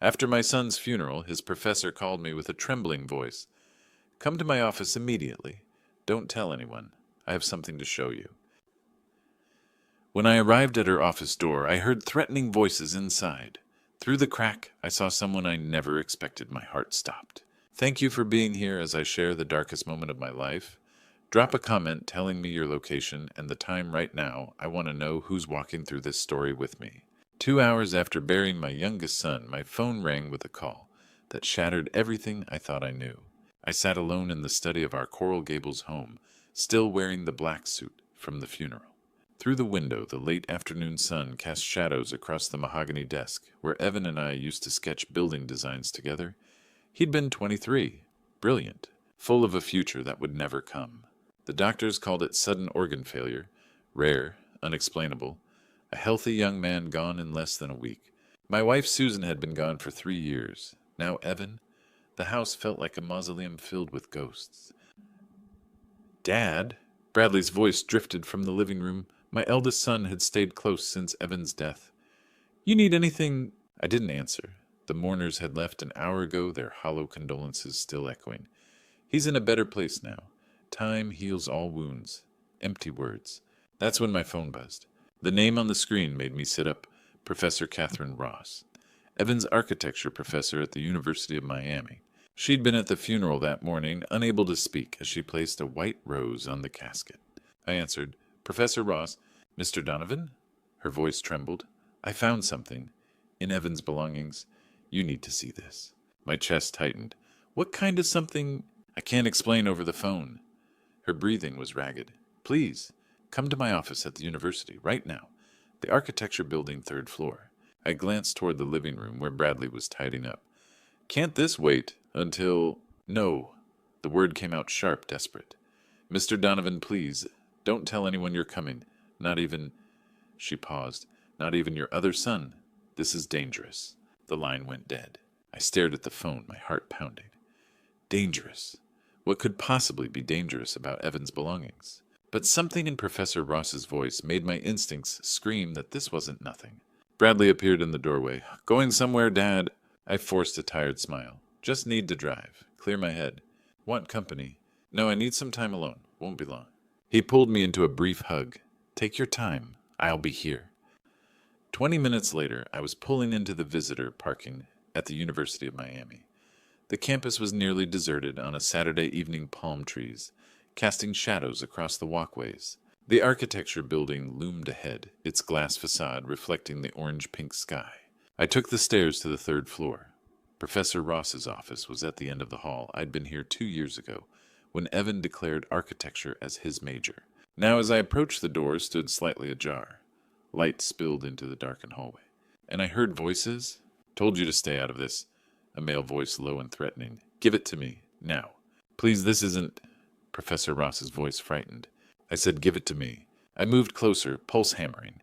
After my son's funeral, his professor called me with a trembling voice. Come to my office immediately. Don't tell anyone. I have something to show you. When I arrived at her office door, I heard threatening voices inside. Through the crack, I saw someone I never expected. My heart stopped. Thank you for being here as I share the darkest moment of my life. Drop a comment telling me your location and the time right now. I want to know who's walking through this story with me. 2 hours after burying my youngest son, my phone rang with a call that shattered everything I thought I knew. I sat alone in the study of our Coral Gables home, still wearing the black suit from the funeral. Through the window, the late afternoon sun cast shadows across the mahogany desk where Evan and I used to sketch building designs together. He'd been 23, brilliant, full of a future that would never come. The doctors called it sudden organ failure, rare, unexplainable. A healthy young man gone in less than a week. My wife Susan had been gone for 3 years. Now Evan. The house felt like a mausoleum filled with ghosts. Dad? Bradley's voice drifted from the living room. My eldest son had stayed close since Evan's death. You need anything? I didn't answer. The mourners had left an hour ago, their hollow condolences still echoing. He's in a better place now. Time heals all wounds. Empty words. That's when my phone buzzed. The name on the screen made me sit up. Professor Catherine Ross. Evan's architecture professor at the University of Miami. She'd been at the funeral that morning, unable to speak, as she placed a white rose on the casket. I answered, Professor Ross. Mr. Donovan? Her voice trembled. I found something. In Evan's belongings. You need to see this. My chest tightened. What kind of something? I can't explain over the phone. Her breathing was ragged. Please, come to my office at the university, right now. The architecture building, 3rd floor. I glanced toward the living room where Bradley was tidying up. Can't this wait until... No. The word came out sharp, desperate. Mr. Donovan, please, don't tell anyone you're coming. Not even... She paused. Not even your other son. This is dangerous. The line went dead. I stared at the phone, my heart pounding. Dangerous. What could possibly be dangerous about Evan's belongings? But something in Professor Ross's voice made my instincts scream that this wasn't nothing. Bradley appeared in the doorway. Going somewhere, Dad? I forced a tired smile. Just need to drive. Clear my head. Want company? No, I need some time alone. Won't be long. He pulled me into a brief hug. Take your time. I'll be here. 20 minutes later, I was pulling into the visitor parking at the University of Miami. The campus was nearly deserted on a Saturday evening, palm trees, casting shadows across the walkways. The architecture building loomed ahead, its glass facade reflecting the orange-pink sky. I took the stairs to the 3rd floor. Professor Ross's office was at the end of the hall. I'd been here 2 years ago, when Evan declared architecture as his major. Now, as I approached, the door stood slightly ajar. Light spilled into the darkened hallway. And I heard voices. Told you to stay out of this. A male voice, low and threatening. Give it to me, now. Please, this isn't... Professor Ross's voice frightened. I said, give it to me. I moved closer, pulse hammering.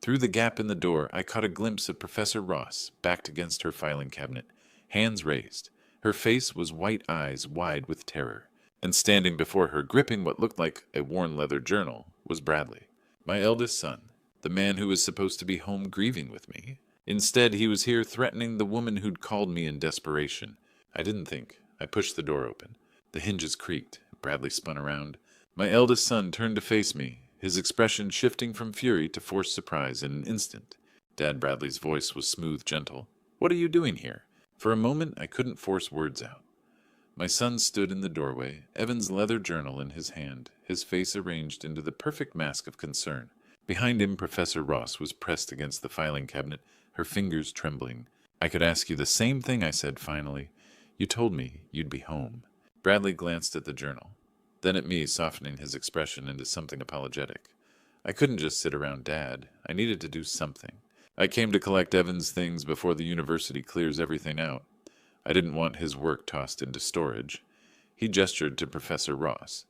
Through the gap in the door, I caught a glimpse of Professor Ross, backed against her filing cabinet, hands raised. Her face was white eyes wide with terror. And standing before her, gripping what looked like a worn leather journal, was Bradley, my eldest son, the man who was supposed to be home grieving with me. Instead, he was here threatening the woman who'd called me in desperation. I didn't think. I pushed the door open. The hinges creaked. Bradley spun around. My eldest son turned to face me, his expression shifting from fury to forced surprise in an instant. Dad Bradley's voice was smooth, gentle. What are you doing here? For a moment, I couldn't force words out. My son stood in the doorway, Evan's leather journal in his hand, his face arranged into the perfect mask of concern. Behind him, Professor Ross was pressed against the filing cabinet, her fingers trembling. I could ask you the same thing, I said finally. You told me you'd be home. Bradley glanced at the journal, then at me, softening his expression into something apologetic. I couldn't just sit around Dad. I needed to do something. I came to collect Evan's things before the university clears everything out. I didn't want his work tossed into storage. He gestured to Professor Ross.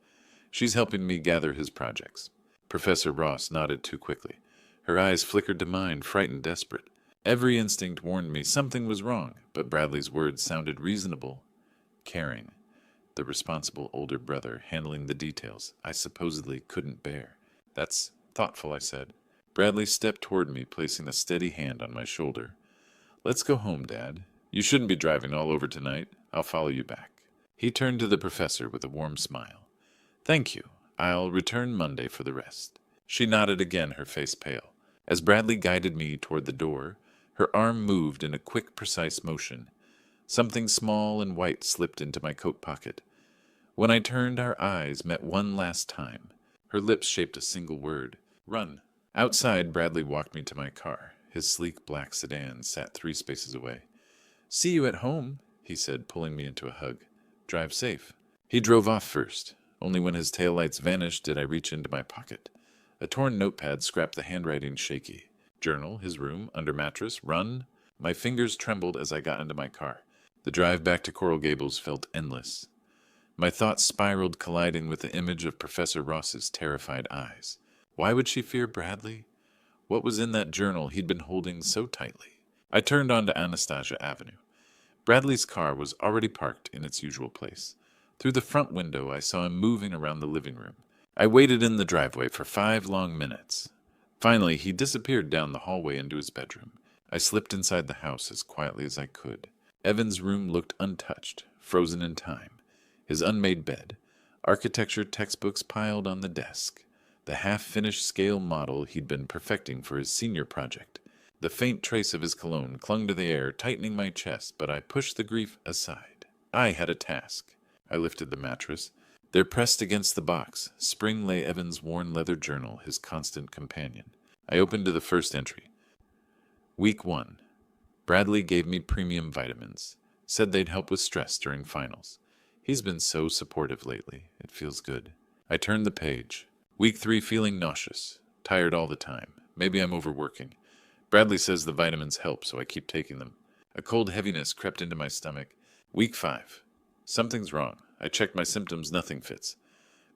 She's helping me gather his projects. Professor Ross nodded too quickly. Her eyes flickered to mine, frightened, desperate. Every instinct warned me something was wrong, but Bradley's words sounded reasonable, caring. The responsible older brother handling the details I supposedly couldn't bear. That's thoughtful, I said. Bradley stepped toward me, placing a steady hand on my shoulder. Let's go home, Dad. You shouldn't be driving all over tonight. I'll follow you back. He turned to the professor with a warm smile. Thank you. I'll return Monday for the rest. She nodded again, her face pale. As Bradley guided me toward the door, her arm moved in a quick, precise motion. Something small and white slipped into my coat pocket. When I turned, our eyes met one last time. Her lips shaped a single word. Run. Outside, Bradley walked me to my car. His sleek black sedan sat 3 spaces away. See you at home, he said, pulling me into a hug. Drive safe. He drove off first. Only when his taillights vanished did I reach into my pocket. A torn notepad scrapped the handwriting shaky. Journal, his room, under mattress, run. My fingers trembled as I got into my car. The drive back to Coral Gables felt endless. My thoughts spiraled, colliding with the image of Professor Ross's terrified eyes. Why would she fear Bradley? What was in that journal he'd been holding so tightly? I turned onto Anastasia Avenue. Bradley's car was already parked in its usual place. Through the front window, I saw him moving around the living room. I waited in the driveway for 5 long minutes. Finally, he disappeared down the hallway into his bedroom. I slipped inside the house as quietly as I could. Evan's room looked untouched, frozen in time. His unmade bed, architecture textbooks piled on the desk, the half-finished scale model he'd been perfecting for his senior project. The faint trace of his cologne clung to the air, tightening my chest, but I pushed the grief aside. I had a task. I lifted the mattress. There, pressed against the box, spring lay Evan's worn leather journal, his constant companion. I opened to the first entry. Week 1. Bradley gave me premium vitamins. Said they'd help with stress during finals. He's been so supportive lately. It feels good. I turned the page. Week 3, feeling nauseous. Tired all the time. Maybe I'm overworking. Bradley says the vitamins help, so I keep taking them. A cold heaviness crept into my stomach. Week 5. Something's wrong. I checked my symptoms, nothing fits.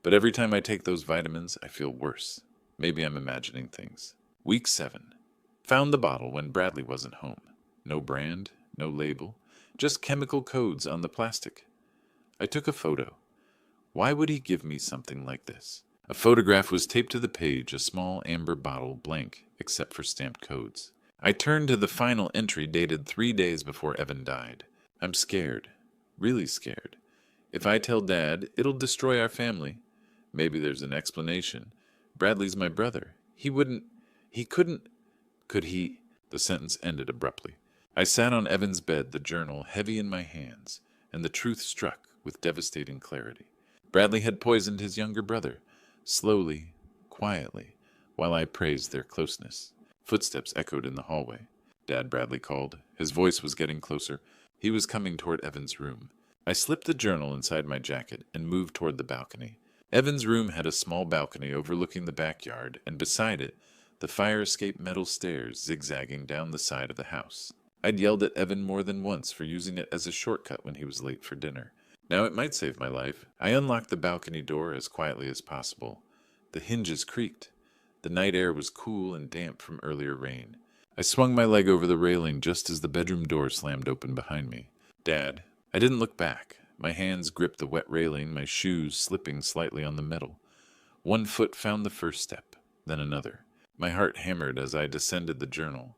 But every time I take those vitamins, I feel worse. Maybe I'm imagining things. Week 7. Found the bottle when Bradley wasn't home. No brand, no label, just chemical codes on the plastic. I took a photo. Why would he give me something like this? A photograph was taped to the page, a small amber bottle, blank, except for stamped codes. I turned to the final entry dated 3 days before Evan died. I'm scared. Really scared. If I tell Dad, it'll destroy our family. Maybe there's an explanation. Bradley's my brother. Could he? The sentence ended abruptly. I sat on Evan's bed, the journal heavy in my hands, and the truth struck with devastating clarity. Bradley had poisoned his younger brother, slowly, quietly, while I praised their closeness. Footsteps echoed in the hallway. Dad, Bradley called. His voice was getting closer. He was coming toward Evan's room. I slipped the journal inside my jacket and moved toward the balcony. Evan's room had a small balcony overlooking the backyard, and beside it, the fire escape metal stairs zigzagging down the side of the house. I'd yelled at Evan more than once for using it as a shortcut when he was late for dinner. Now it might save my life. I unlocked the balcony door as quietly as possible. The hinges creaked. The night air was cool and damp from earlier rain. I swung my leg over the railing just as the bedroom door slammed open behind me. Dad. I didn't look back. My hands gripped the wet railing, my shoes slipping slightly on the metal. One foot found the first step, then another. My heart hammered as I descended the journal,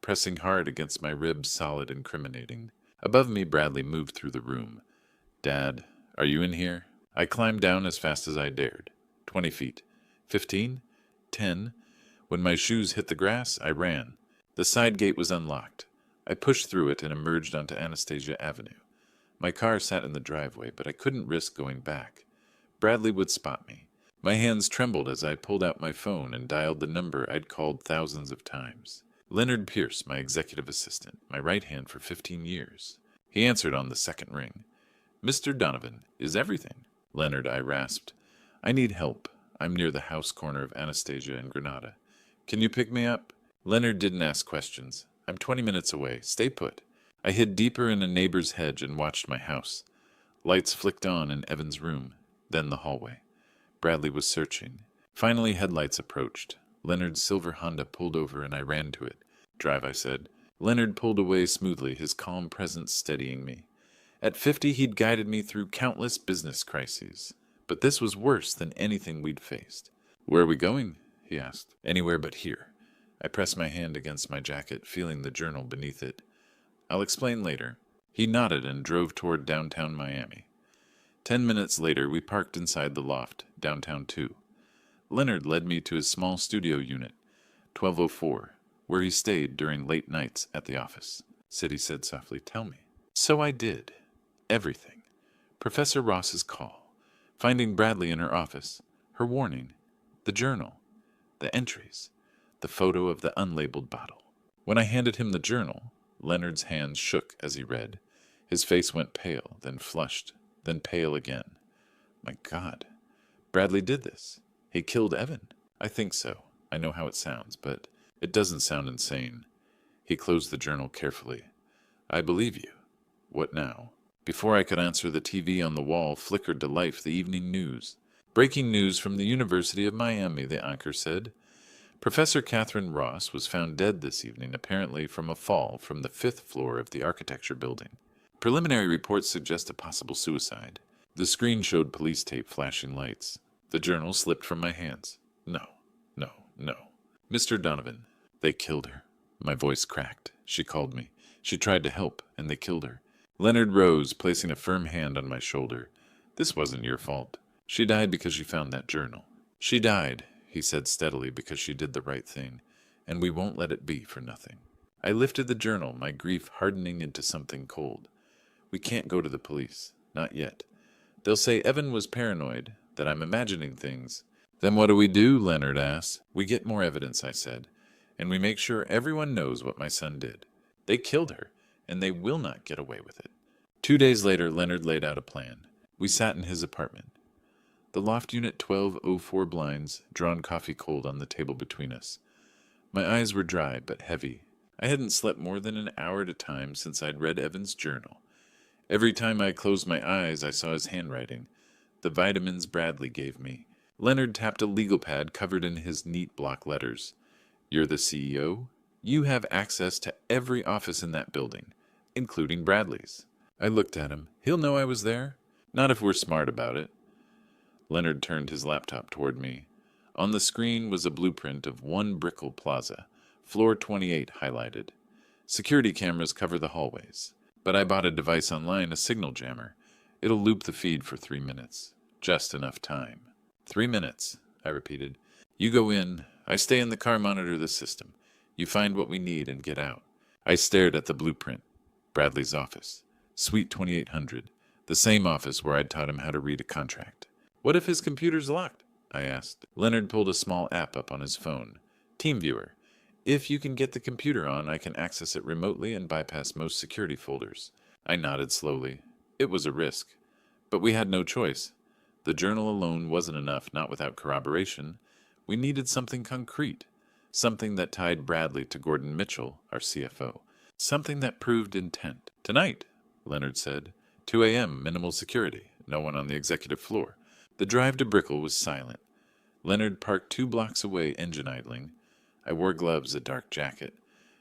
pressing hard against my ribs, solid, incriminating. Above me, Bradley moved through the room. Dad, are you in here? I climbed down as fast as I dared. 20 feet. 15? 10? When my shoes hit the grass, I ran. The side gate was unlocked. I pushed through it and emerged onto Anastasia Avenue. My car sat in the driveway, but I couldn't risk going back. Bradley would spot me. My hands trembled as I pulled out my phone and dialed the number I'd called thousands of times. Leonard Pierce, my executive assistant, my right hand for 15 years. He answered on the second ring. Mr. Donovan, is everything? Leonard, I rasped. I need help. I'm near the house corner of Anastasia and Granada. Can you pick me up? Leonard didn't ask questions. I'm 20 minutes away. Stay put. I hid deeper in a neighbor's hedge and watched my house. Lights flicked on in Evan's room, then the hallway. Bradley was searching. Finally, headlights approached. Leonard's silver Honda pulled over and I ran to it. Drive, I said. Leonard pulled away smoothly, his calm presence steadying me. At 50, he'd guided me through countless business crises. But this was worse than anything we'd faced. Where are we going? He asked. Anywhere but here. I pressed my hand against my jacket, feeling the journal beneath it. I'll explain later. He nodded and drove toward downtown Miami. 10 minutes later, we parked inside the loft, downtown too. Leonard led me to his small studio unit, 1204, where he stayed during late nights at the office. Sid, he said softly, "Tell me." So I did. Everything. Professor Ross's call, finding Bradley in her office, her warning, the journal, the entries, the photo of the unlabeled bottle. When I handed him the journal, Leonard's hands shook as he read. His face went pale, then flushed, then pale again. My God, Bradley did this. He killed Evan. I think so. I know how it sounds, but it doesn't sound insane. He closed the journal carefully. I believe you. What now? Before I could answer, the TV on the wall flickered to life the evening news. Breaking news from the University of Miami, the anchor said. Professor Catherine Ross was found dead this evening, apparently from a fall from the 5th floor of the architecture building. Preliminary reports suggest a possible suicide. The screen showed police tape flashing lights. The journal slipped from my hands. No. Mr. Donovan, they killed her. My voice cracked. She called me. She tried to help, and they killed her. Leonard rose, placing a firm hand on my shoulder. This wasn't your fault. She died because you found that journal. She died, he said steadily, because she did the right thing, and we won't let it be for nothing. I lifted the journal, my grief hardening into something cold. We can't go to the police. Not yet. They'll say Evan was paranoid, that I'm imagining things. Then what do? Leonard asked. We get more evidence, I said, and we make sure everyone knows what my son did. They killed her, and they will not get away with it. 2 days later, Leonard laid out a plan. We sat in his apartment. The loft unit 1204 blinds, drawn coffee cold on the table between us. My eyes were dry but heavy. I hadn't slept more than an hour at a time since I'd read Evan's journal. Every time I closed my eyes, I saw his handwriting, the vitamins Bradley gave me. Leonard tapped a legal pad covered in his neat block letters. You're the CEO? You have access to every office in that building, including Bradley's. I looked at him. He'll know I was there? Not if we're smart about it. Leonard turned his laptop toward me. On the screen was a blueprint of One Brickell Plaza, floor 28 highlighted. Security cameras cover the hallways, but I bought a device online, a signal jammer. It'll loop the feed for 3 minutes. Just enough time. 3 minutes, I repeated. You go in. I stay in the car, monitor the system. You find what we need and get out. I stared at the blueprint. Bradley's office. Suite 2800. The same office where I'd taught him how to read a contract. What if his computer's locked? I asked. Leonard pulled a small app up on his phone. TeamViewer. If you can get the computer on, I can access it remotely and bypass most security folders. I nodded slowly. It was a risk. But we had no choice. The journal alone wasn't enough, not without corroboration. We needed something concrete. Something that tied Bradley to Gordon Mitchell, our CFO. Something that proved intent. Tonight, Leonard said. 2 a.m., minimal security. No one on the executive floor. The drive to Brickell was silent. Leonard parked 2 blocks away, engine idling. I wore gloves, a dark jacket.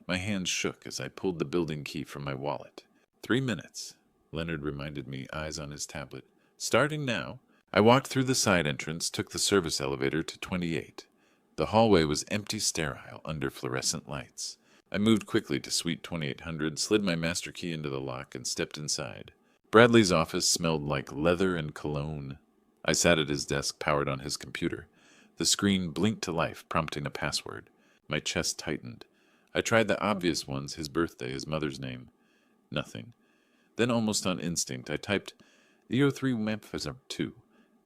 My hands shook as I pulled the building key from my wallet. 3 minutes, Leonard reminded me, eyes on his tablet. Starting now. I walked through the side entrance, took the service elevator to 28. The hallway was empty, sterile, under fluorescent lights. I moved quickly to suite 2800, slid my master key into the lock, and stepped inside. Bradley's office smelled like leather and cologne. I sat at his desk, powered on his computer. The screen blinked to life, prompting a password. My chest tightened. I tried the obvious ones, his birthday, his mother's name. Nothing. Then, almost on instinct, I typed EO3 Memphis 2,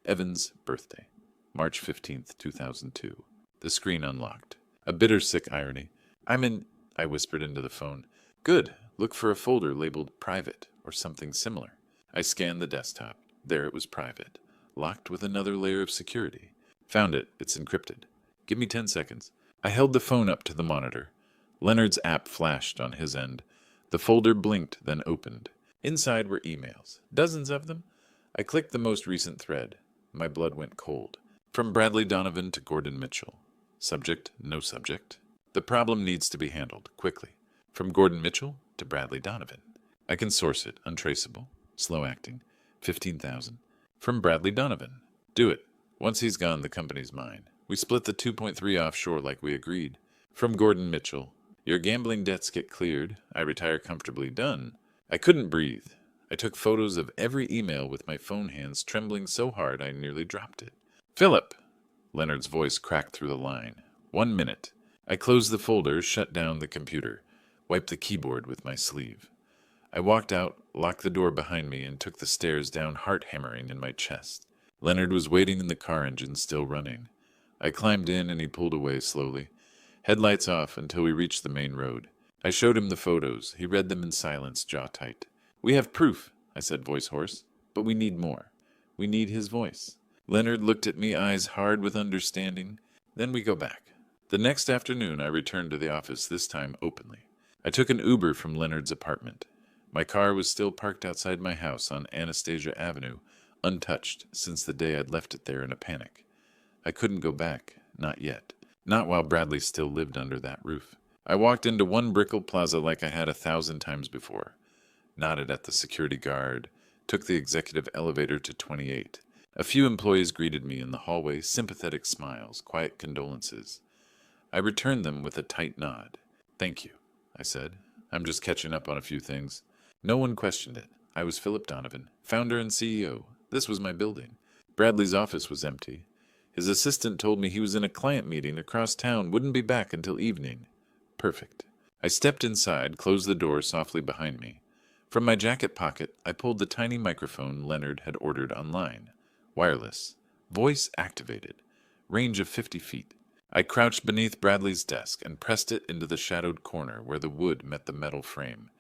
Evan's birthday, March 15th, 2002. The screen unlocked. A bitter, sick irony. I whispered into the phone. Good. Look for a folder labeled private or something similar. I scanned the desktop. There it was, private. Locked with another layer of security. Found it. It's encrypted. Give me 10 seconds. I held the phone up to the monitor. Leonard's app flashed on his end. The folder blinked, then opened. Inside were emails. Dozens of them. I clicked the most recent thread. My blood went cold. From Bradley Donovan to Gordon Mitchell. Subject, no subject. The problem needs to be handled, quickly. From Gordon Mitchell to Bradley Donovan. I can source it, untraceable, slow acting, 15,000. From Bradley Donovan. Do it. Once he's gone, the company's mine. We split the 2.3 offshore like we agreed. From Gordon Mitchell. Your gambling debts get cleared. I retire comfortably. Done. I couldn't breathe. I took photos of every email with my phone hands trembling so hard I nearly dropped it. Philip! Leonard's voice cracked through the line. 1 minute. I closed the folder, shut down the computer, wiped the keyboard with my sleeve. I walked out, locked the door behind me, and took the stairs down, heart hammering in my chest. Leonard was waiting in the car engine, still running. I climbed in and he pulled away slowly, headlights off until we reached the main road. I showed him the photos. He read them in silence, jaw tight. We have proof, I said, voice hoarse, but we need more. We need his voice. Leonard looked at me, eyes hard with understanding. Then we go back. The next afternoon I returned to the office, this time openly. I took an Uber from Leonard's apartment. My car was still parked outside my house on Anastasia Avenue, untouched since the day I'd left it there in a panic. I couldn't go back, not yet. Not while Bradley still lived under that roof. I walked into One Brickell Plaza like I had 1,000 times before. Nodded at the security guard, took the executive elevator to 28. A few employees greeted me in the hallway, sympathetic smiles, quiet condolences. I returned them with a tight nod. Thank you, I said. I'm just catching up on a few things. No one questioned it. I was Philip Donovan, founder and CEO. This was my building. Bradley's office was empty. His assistant told me he was in a client meeting across town, wouldn't be back until evening. Perfect. I stepped inside, closed the door softly behind me. From my jacket pocket, I pulled the tiny microphone Leonard had ordered online. Wireless. Voice activated. Range of 50 feet. I crouched beneath Bradley's desk and pressed it into the shadowed corner where the wood met the metal frame.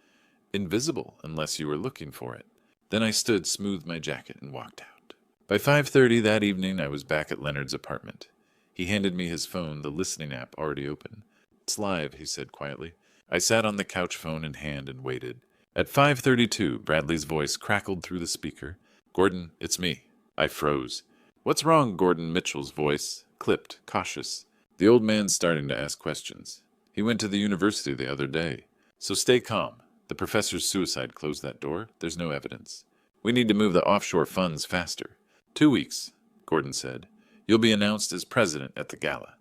Invisible unless you were looking for it. Then I stood, smoothed my jacket, and walked out. By 5:30 that evening, I was back at Leonard's apartment. He handed me his phone, the listening app already open. It's live, he said quietly. I sat on the couch, phone in hand, and waited. At 5:32, Bradley's voice crackled through the speaker. Gordon, it's me. I froze. What's wrong? Gordon Mitchell's voice, clipped, cautious. The old man's starting to ask questions. He went to the university the other day. So stay calm. The professor's suicide closed that door. There's no evidence. We need to move the offshore funds faster. 2 weeks, Gordon said. You'll be announced as president at the gala.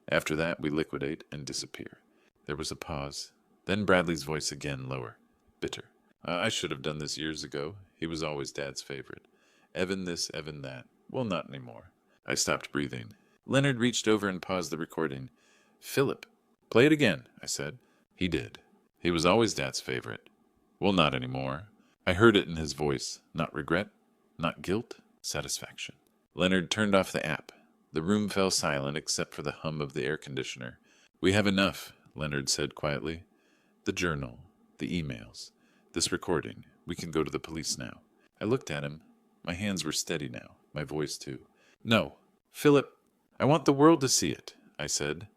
After that, we liquidate and disappear. There was a pause. Then Bradley's voice again, lower, bitter. I should have done this years ago. He was always Dad's favorite. Evan this, Evan that. Well, not anymore. I stopped breathing. Leonard reached over and paused the recording. Philip. Play it again, I said. He did. He was always Dad's favorite. Well, not anymore. I heard it in his voice. Not regret, not guilt, satisfaction. Leonard turned off the app. The room fell silent except for the hum of the air conditioner. We have enough, Leonard said quietly. The journal, the emails, this recording. We can go to the police now. I looked at him. My hands were steady now, my voice too. No, Philip, I want the world to see it, I said.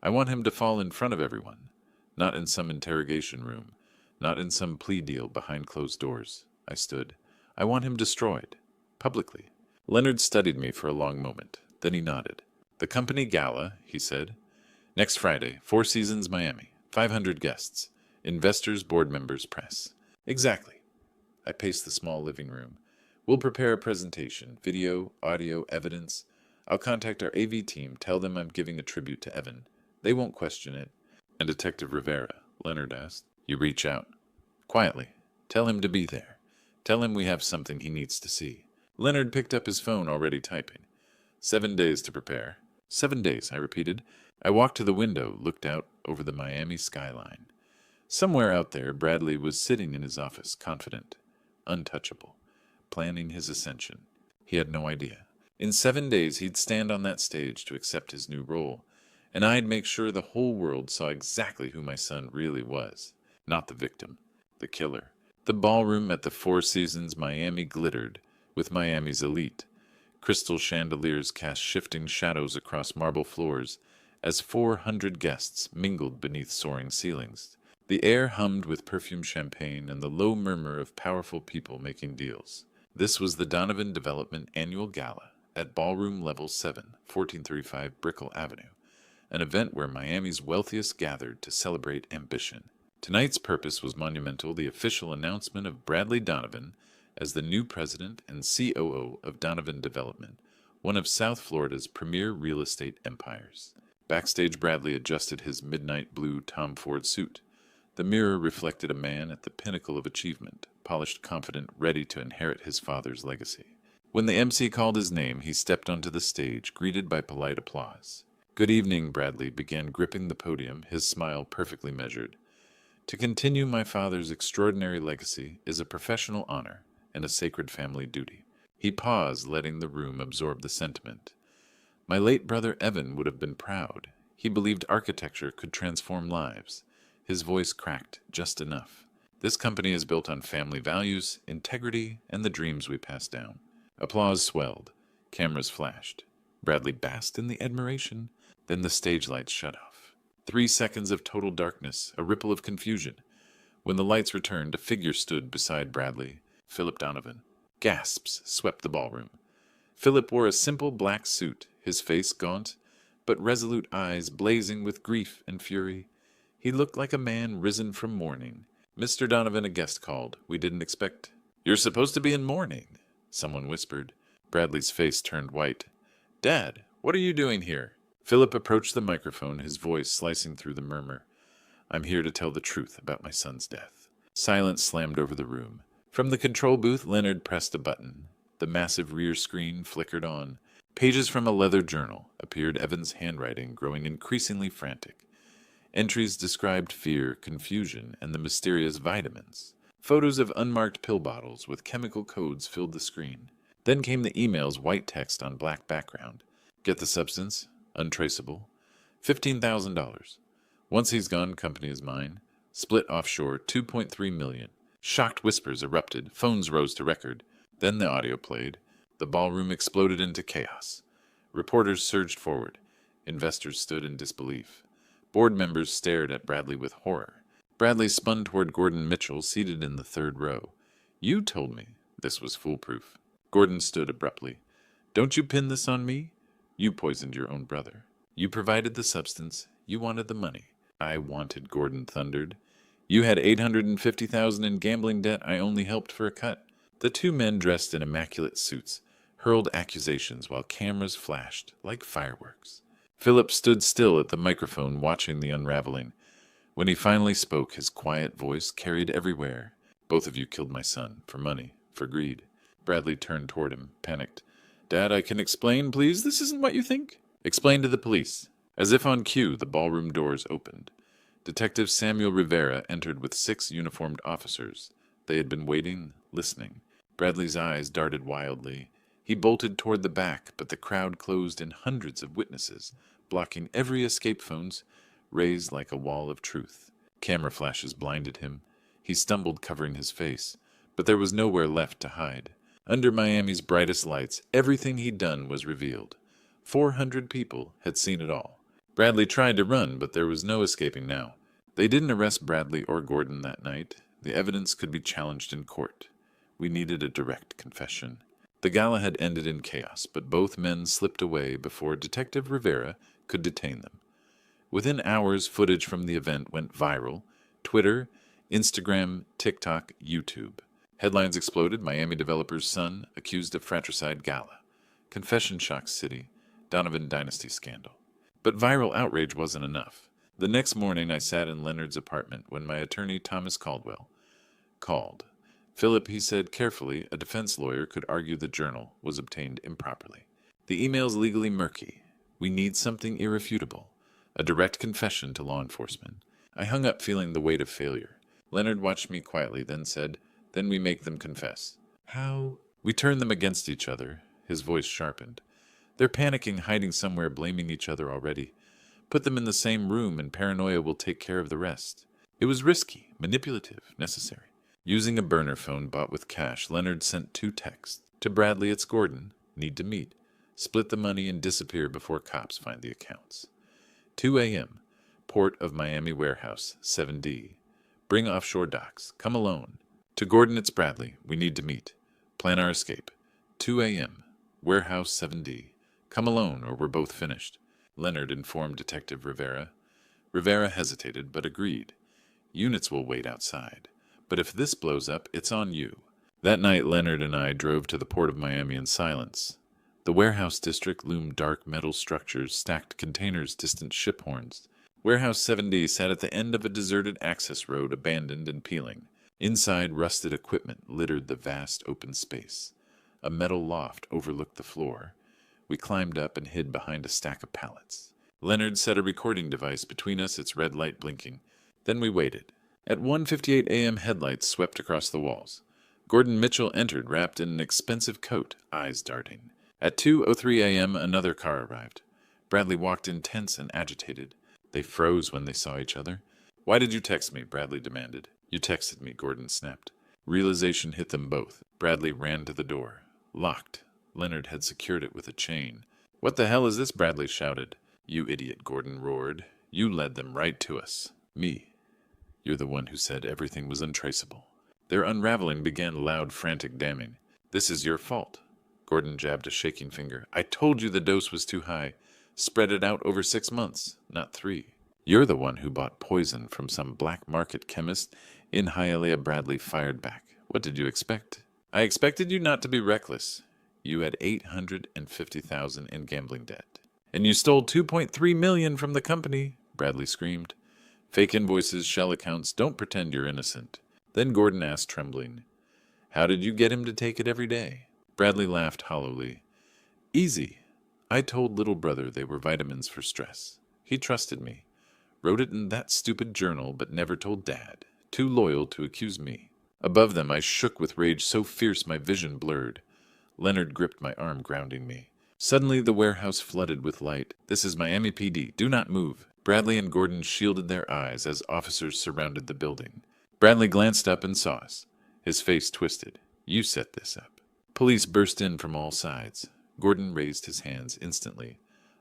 I want him to fall in front of everyone, not in some interrogation room, not in some plea deal behind closed doors. I stood. I want him destroyed, publicly. Leonard studied me for a long moment. Then he nodded. The company gala, he said. Next Friday, Four Seasons, Miami. 500 guests. Investors, board members, press. Exactly. I paced the small living room. We'll prepare a presentation, video, audio, evidence. I'll contact our AV team, tell them I'm giving a tribute to Evan. They won't question it. And Detective Rivera, Leonard asked. You reach out. Quietly. Tell him to be there. Tell him we have something he needs to see. Leonard picked up his phone, already typing. 7 days to prepare. 7 days, I repeated. I walked to the window, looked out over the Miami skyline. Somewhere out there, Bradley was sitting in his office, confident, untouchable, planning his ascension. He had no idea. In 7 days, he'd stand on that stage to accept his new role, and I'd make sure the whole world saw exactly who my son really was. Not the victim, the killer. The ballroom at the Four Seasons Miami glittered with Miami's elite. Crystal chandeliers cast shifting shadows across marble floors as 400 guests mingled beneath soaring ceilings. The air hummed with perfumed champagne and the low murmur of powerful people making deals. This was the Donovan Development Annual Gala at Ballroom Level 7, 1435 Brickell Avenue, an event where Miami's wealthiest gathered to celebrate ambition. Tonight's purpose was monumental, the official announcement of Bradley Donovan as the new president and COO of Donovan Development, one of South Florida's premier real estate empires. Backstage, Bradley adjusted his midnight blue Tom Ford suit. The mirror reflected a man at the pinnacle of achievement, polished, confident, ready to inherit his father's legacy. When the MC called his name, he stepped onto the stage, greeted by polite applause. "Good evening," Bradley began, gripping the podium, his smile perfectly measured. "To continue my father's extraordinary legacy is a professional honor and a sacred family duty." He paused, letting the room absorb the sentiment. "My late brother Evan would have been proud. He believed architecture could transform lives." His voice cracked just enough. "This company is built on family values, integrity, and the dreams we pass down." Applause swelled. Cameras flashed. Bradley basked in the admiration. Then the stage lights shut off. 3 seconds of total darkness, a ripple of confusion. When the lights returned, a figure stood beside Bradley. Philip Donovan. Gasps swept the ballroom. Philip wore a simple black suit, his face gaunt, but resolute eyes blazing with grief and fury. He looked like a man risen from mourning. "Mr. Donovan, a guest called. We didn't expect—" "You're supposed to be in mourning," someone whispered. Bradley's face turned white. "Dad, what are you doing here?" Philip approached the microphone, his voice slicing through the murmur. "I'm here to tell the truth about my son's death." Silence slammed over the room. From the control booth, Leonard pressed a button. The massive rear screen flickered on. Pages from a leather journal appeared, Evan's handwriting growing increasingly frantic. Entries described fear, confusion, and the mysterious vitamins. Photos of unmarked pill bottles with chemical codes filled the screen. Then came the email's white text on black background. "Get the substance. Untraceable. $15,000. Once he's gone, company is mine. Split offshore, $2.3 million. Shocked whispers erupted. Phones rose to record. Then the audio played. The ballroom exploded into chaos. Reporters surged forward. Investors stood in disbelief. Board members stared at Bradley with horror. Bradley spun toward Gordon Mitchell, seated in the third row. "You told me this was foolproof." Gordon stood abruptly. "Don't you pin this on me? You poisoned your own brother. You provided the substance. You wanted the money." "I wanted," Gordon thundered. "You had $850,000 in gambling debt. I only helped for a cut." The two men, dressed in immaculate suits, hurled accusations while cameras flashed like fireworks. Philip stood still at the microphone, watching the unraveling. When he finally spoke, his quiet voice carried everywhere. "Both of you killed my son, for money, for greed." Bradley turned toward him, panicked. "Dad, I can explain, please. This isn't what you think." "Explain to the police." As if on cue, the ballroom doors opened. Detective Samuel Rivera entered with 6 uniformed officers. They had been waiting, listening. Bradley's eyes darted wildly. He bolted toward the back, but the crowd closed in hundreds of witnesses, blocking every escape phones, raised like a wall of truth. Camera flashes blinded him. He stumbled, covering his face, but there was nowhere left to hide. Under Miami's brightest lights, everything he'd done was revealed. 400 people had seen it all. Bradley tried to run, but there was no escaping now. They didn't arrest Bradley or Gordon that night. The evidence could be challenged in court. We needed a direct confession. The gala had ended in chaos, but both men slipped away before Detective Rivera could detain them. Within hours, footage from the event went viral. Twitter, Instagram, TikTok, YouTube. Headlines exploded. Miami developer's son accused of fratricide gala. Confession shocks city. Donovan dynasty scandal. But viral outrage wasn't enough. The next morning, I sat in Leonard's apartment when my attorney, Thomas Caldwell, called. "Philip," he said carefully, "a defense lawyer could argue the journal was obtained improperly. The email's legally murky. We need something irrefutable. A direct confession to law enforcement." I hung up, feeling the weight of failure. Leonard watched me quietly, then said, "Then we make them confess." "How?" "We turn them against each other." His voice sharpened. "They're panicking, hiding somewhere, blaming each other already. Put them in the same room and paranoia will take care of the rest." It was risky, manipulative, necessary. Using a burner phone bought with cash, Leonard sent 2 texts. To Bradley, "It's Gordon. Need to meet. Split the money and disappear before cops find the accounts." 2 a.m. Port of Miami Warehouse, 7D. "Bring offshore docks. Come alone." To Gordon, "It's Bradley. We need to meet. Plan our escape." 2 a.m. Warehouse, 7D. "Come alone or we're both finished." Leonard informed Detective Rivera. Rivera hesitated, but agreed. "Units will wait outside. But if this blows up, it's on you." That night, Leonard and I drove to the Port of Miami in silence. The warehouse district loomed dark metal structures, stacked containers, distant ship horns. Warehouse 7D sat at the end of a deserted access road, abandoned and peeling. Inside, rusted equipment littered the vast open space. A metal loft overlooked the floor. We climbed up and hid behind a stack of pallets. Leonard set a recording device between us, its red light blinking. Then we waited. At 1:58 a.m., headlights swept across the walls. Gordon Mitchell entered, wrapped in an expensive coat, eyes darting. At 2:03 a.m., another car arrived. Bradley walked in tense and agitated. They froze when they saw each other. "Why did you text me?" Bradley demanded. "You texted me," Gordon snapped. Realization hit them both. Bradley ran to the door. Locked. Leonard had secured it with a chain. "What the hell is this?" Bradley shouted. "You idiot," Gordon roared. "You led them right to us." "Me. You're the one who said everything was untraceable." Their unraveling began loud, frantic damning. "This is your fault." Gordon jabbed a shaking finger. "I told you the dose was too high. Spread it out over 6 months, not 3. You're the one who bought poison from some black market chemist in Hialeah." Bradley fired back. "What did you expect?" "I expected you not to be reckless. You had $850,000 in gambling debt. And you stole $2.3 million from the company," Bradley screamed. "Fake invoices, shell accounts, don't pretend you're innocent." Then Gordon asked, trembling, "How did you get him to take it every day?" Bradley laughed hollowly. "Easy. I told little brother they were vitamins for stress. He trusted me. Wrote it in that stupid journal, but never told Dad. Too loyal to accuse me." Above them, I shook with rage so fierce my vision blurred. Leonard gripped my arm, grounding me. Suddenly, the warehouse flooded with light. "This is Miami PD. Do not move." Bradley and Gordon shielded their eyes as officers surrounded the building. Bradley glanced up and saw us. His face twisted. "You set this up." Police burst in from all sides. Gordon raised his hands instantly.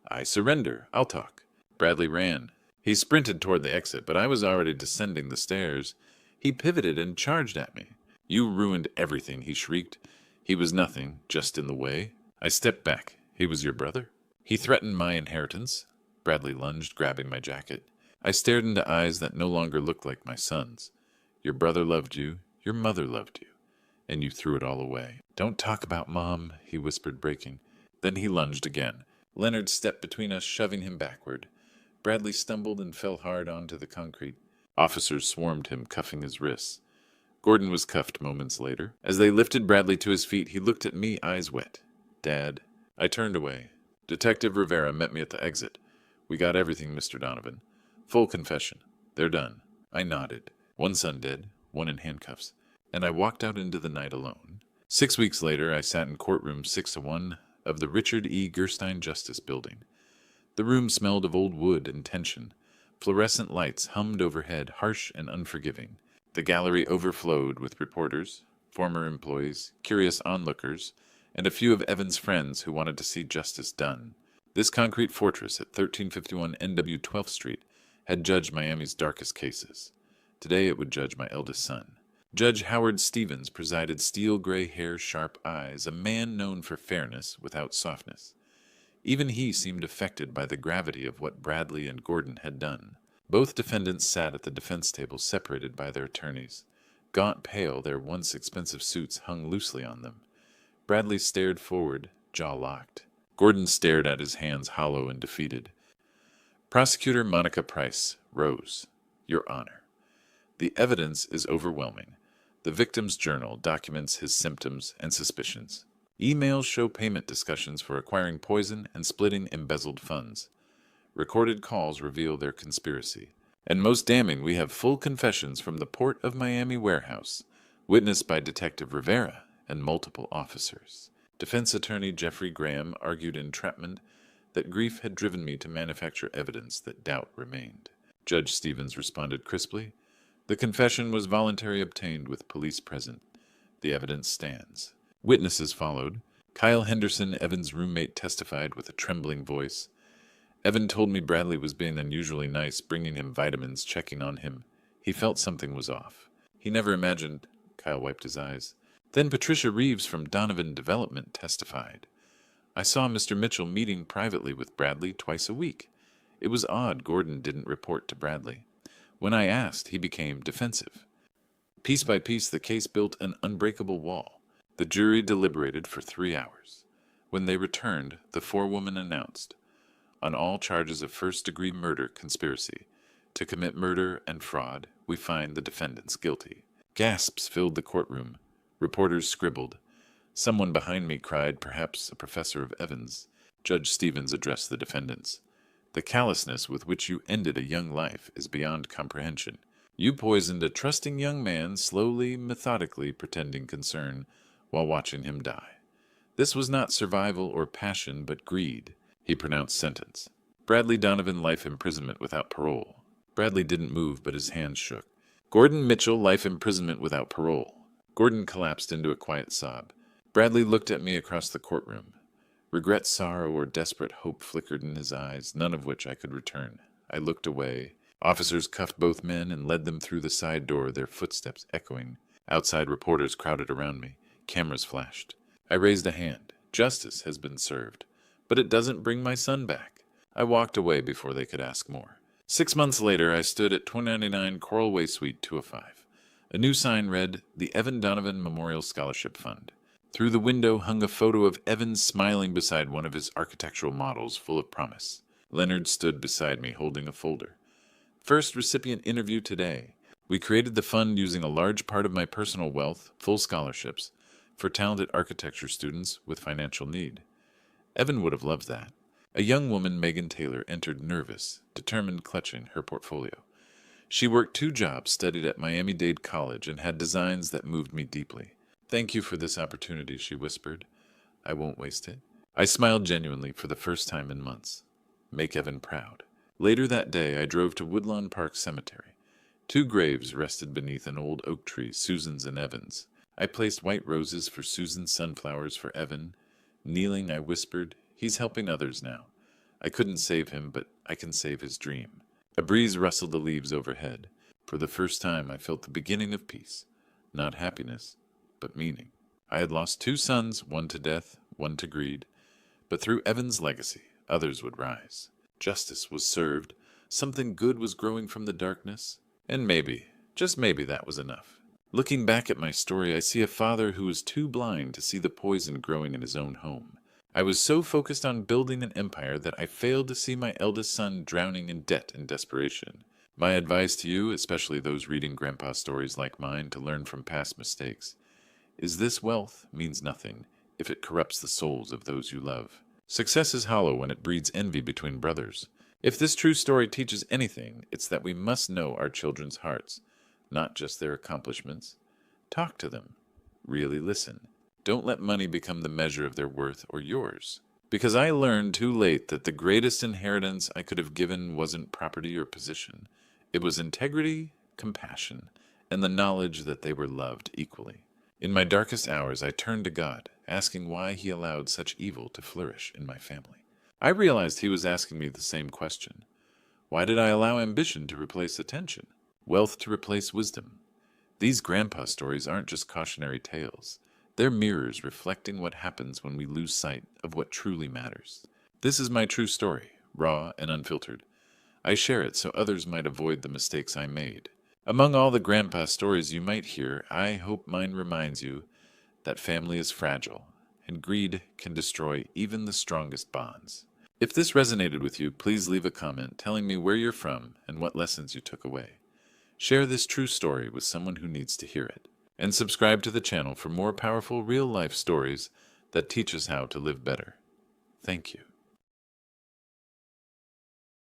"I surrender. I'll talk." Bradley ran. He sprinted toward the exit, but I was already descending the stairs. He pivoted and charged at me. "You ruined everything," he shrieked. "He was nothing, just in the way." I stepped back. "He was your brother?" "He threatened my inheritance." Bradley lunged, grabbing my jacket. I stared into eyes that no longer looked like my son's. "Your brother loved you. Your mother loved you. And you threw it all away." "Don't talk about Mom," he whispered, breaking. Then he lunged again. Leonard stepped between us, shoving him backward. Bradley stumbled and fell hard onto the concrete. Officers swarmed him, cuffing his wrists. Gordon was cuffed moments later. As they lifted Bradley to his feet, he looked at me, eyes wet. "Dad." I turned away. Detective Rivera met me at the exit. "We got everything, Mr. Donovan. Full confession. They're done." I nodded. "One son dead, one in handcuffs." And I walked out into the night alone. 6 weeks later, I sat in courtroom 601 of the Richard E. Gerstein Justice Building. The room smelled of old wood and tension. Fluorescent lights hummed overhead, harsh and unforgiving. The gallery overflowed with reporters, former employees, curious onlookers, and a few of Evan's friends who wanted to see justice done. This concrete fortress at 1351 NW 12th Street had judged Miami's darkest cases. Today it would judge my eldest son. Judge Howard Stevens presided, steel gray hair, sharp eyes, a man known for fairness without softness. Even he seemed affected by the gravity of what Bradley and Gordon had done. Both defendants sat at the defense table, separated by their attorneys. Gaunt pale, their once expensive suits hung loosely on them. Bradley stared forward, jaw locked. Gordon stared at his hands, hollow and defeated. Prosecutor Monica Price rose. "Your Honor, the evidence is overwhelming. The victim's journal documents his symptoms and suspicions. Emails show payment discussions for acquiring poison and splitting embezzled funds. Recorded calls reveal their conspiracy. And most damning, we have full confessions from the Port of Miami warehouse, witnessed by Detective Rivera and multiple officers." Defense attorney Jeffrey Graham argued entrapment, that grief had driven me to manufacture evidence that doubt remained. Judge Stevens responded crisply, "The confession was voluntarily obtained with police present. The evidence stands." Witnesses followed. Kyle Henderson, Evan's roommate, testified with a trembling voice. "Evan told me Bradley was being unusually nice, bringing him vitamins, checking on him. He felt something was off. He never imagined—" Kyle wiped his eyes. Then Patricia Reeves from Donovan Development testified. "I saw Mr. Mitchell meeting privately with Bradley twice a week. It was odd Gordon didn't report to Bradley. When I asked, he became defensive. Piece by piece, the case built an unbreakable wall. The jury deliberated for 3 hours. When they returned, the forewoman announced, on all charges of first-degree murder conspiracy to commit murder and fraud, we find the defendants guilty. Gasps filled the courtroom. Reporters scribbled. Someone behind me cried, perhaps a professor of Evans. Judge Stevens addressed the defendants. The callousness with which you ended a young life is beyond comprehension. You poisoned a trusting young man, slowly, methodically pretending concern, while watching him die. This was not survival or passion, but greed. He pronounced sentence. Bradley Donovan, life imprisonment without parole. Bradley didn't move, but his hands shook. Gordon Mitchell, life imprisonment without parole. Gordon collapsed into a quiet sob. Bradley looked at me across the courtroom. Regret, sorrow, or desperate hope flickered in his eyes, none of which I could return. I looked away. Officers cuffed both men and led them through the side door, their footsteps echoing. Outside, reporters crowded around me. Cameras flashed. I raised a hand. Justice has been served. But it doesn't bring my son back. I walked away before they could ask more. 6 months later, I stood at 299 Coral Way Suite 205. A new sign read, the Evan Donovan Memorial Scholarship Fund. Through the window hung a photo of Evan smiling beside one of his architectural models full of promise. Leonard stood beside me holding a folder. First recipient interview today. We created the fund using a large part of my personal wealth, full scholarships, for talented architecture students with financial need. Evan would have loved that. A young woman, Megan Taylor, entered nervous, determined, clutching her portfolio. She worked 2 jobs, studied at Miami-Dade College, and had designs that moved me deeply. Thank you for this opportunity, she whispered. I won't waste it. I smiled genuinely for the first time in months. Make Evan proud. Later that day, I drove to Woodlawn Park Cemetery. 2 graves rested beneath an old oak tree, Susan's and Evan's. I placed white roses for Susan, sunflowers for Evan. Kneeling, I whispered, he's helping others now. I couldn't save him, but I can save his dream. A breeze rustled the leaves overhead. For the first time, I felt the beginning of peace. Not happiness, but meaning. I had lost 2 sons, one to death, one to greed. But through Evan's legacy, others would rise. Justice was served. Something good was growing from the darkness. And maybe, just maybe, that was enough. Looking back at my story, I see a father who was too blind to see the poison growing in his own home. I was so focused on building an empire that I failed to see my eldest son drowning in debt and desperation. My advice to you, especially those reading Grandpa stories like mine to learn from past mistakes, is this: wealth means nothing if it corrupts the souls of those you love. Success is hollow when it breeds envy between brothers. If this true story teaches anything, it's that we must know our children's hearts, not just their accomplishments. Talk to them. Really listen. Don't let money become the measure of their worth or yours. Because I learned too late that the greatest inheritance I could have given wasn't property or position. It was integrity, compassion, and the knowledge that they were loved equally. In my darkest hours, I turned to God, asking why He allowed such evil to flourish in my family. I realized He was asking me the same question. Why did I allow ambition to replace attention? Wealth to replace wisdom? These grandpa stories aren't just cautionary tales. They're mirrors reflecting what happens when we lose sight of what truly matters. This is my true story, raw and unfiltered. I share it so others might avoid the mistakes I made. Among all the grandpa stories you might hear, I hope mine reminds you that family is fragile, and greed can destroy even the strongest bonds. If this resonated with you, please leave a comment telling me where you're from and what lessons you took away. Share this true story with someone who needs to hear it. And subscribe to the channel for more powerful real-life stories that teach us how to live better. Thank you.